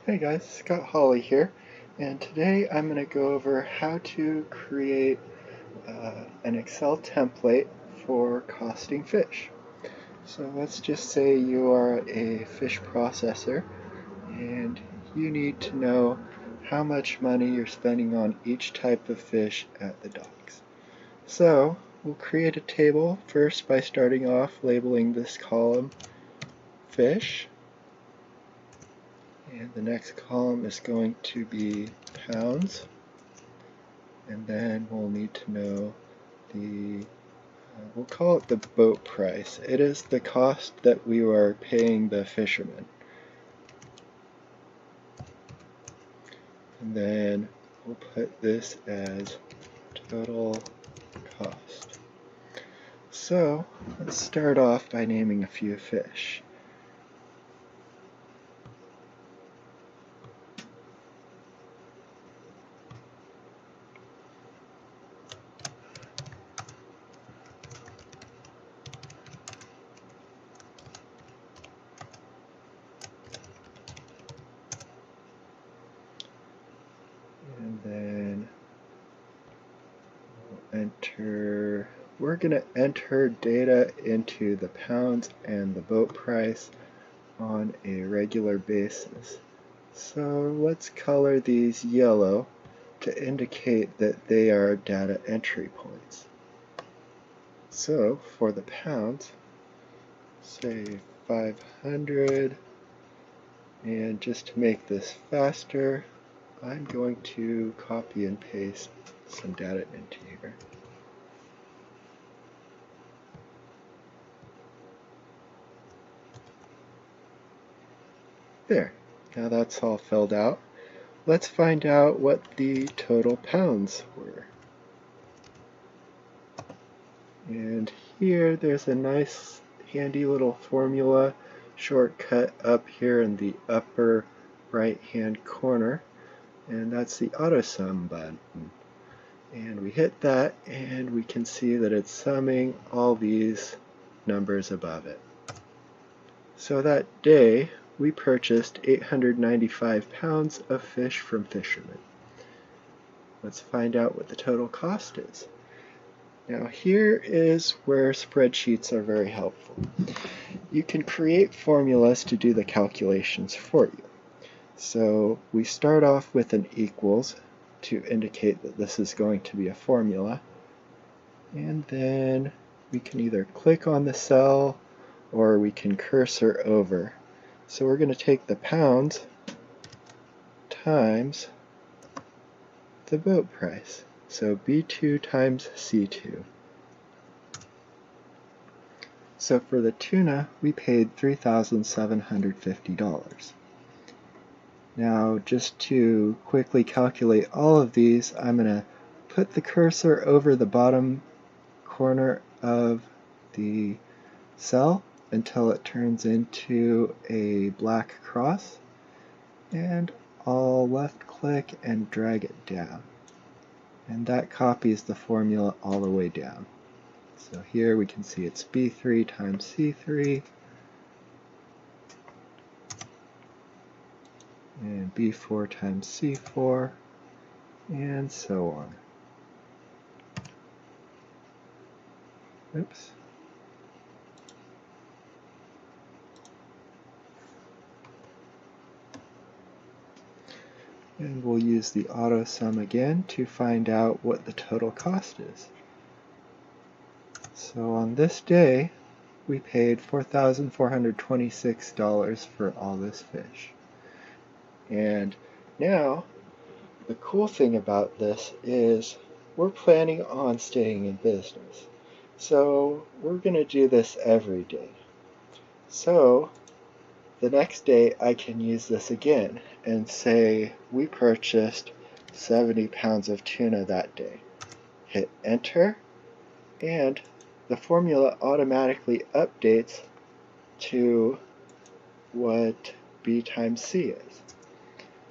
Hey guys, Scott Hawley here, and today I'm going to go over how to create an Excel template for costing fish. So let's just say you are a fish processor and you need to know how much money you're spending on each type of fish at the docks. So we'll create a table first by starting off labeling this column fish. And the next column is going to be pounds, and then we'll need to know we'll call it the boat price. It is the cost that we are paying the fishermen. And then we'll put this as total cost. So let's start off by naming a few fish. And then we're going to enter data into the pounds and the boat price on a regular basis. So let's color these yellow to indicate that they are data entry points. So for the pounds, say 500, and just to make this faster, I'm going to copy and paste some data into here. There, now that's all filled out. Let's find out what the total pounds were. And here there's a nice handy little formula shortcut up here in the upper right hand corner, and that's the auto sum button. And we hit that and we can see that it's summing all these numbers above it. So that day we purchased 895 pounds of fish from fishermen. Let's find out what the total cost is. Now here is where spreadsheets are very helpful. You can create formulas to do the calculations for you. So we start off with an equals to indicate that this is going to be a formula, and then we can either click on the cell or we can cursor over. So we're going to take the pounds times the boat price. So B2 times C2. So for the tuna, we paid $3,750. Now, just to quickly calculate all of these, I'm going to put the cursor over the bottom corner of the cell until it turns into a black cross, and I'll left click and drag it down. And that copies the formula all the way down. So here we can see it's B3 times C3, and B4 times C4, and so on. Oops. And we'll use the auto sum again to find out what the total cost is. So on this day, we paid $4,426 for all this fish. And now, the cool thing about this is we're planning on staying in business. So we're going to do this every day. So the next day I can use this again and say we purchased 70 pounds of tuna that day. Hit enter, and the formula automatically updates to what B times C is.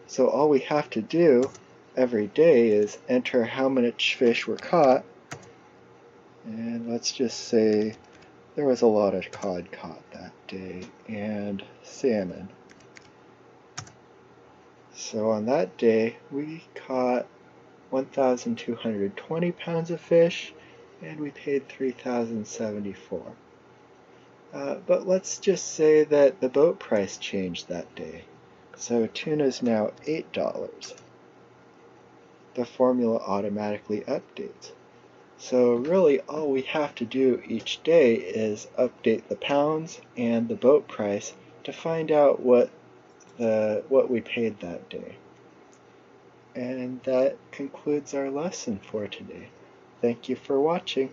So all we have to do every day is enter how much fish were caught, and let's just say there was a lot of cod caught that day and salmon. So on that day, we caught 1,220 pounds of fish, and we paid 3,074. But let's just say that the boat price changed that day. So tuna is now $8. The formula automatically updates. So really all we have to do each day is update the pounds and the boat price to find out what we paid that day. And that concludes our lesson for today. Thank you for watching.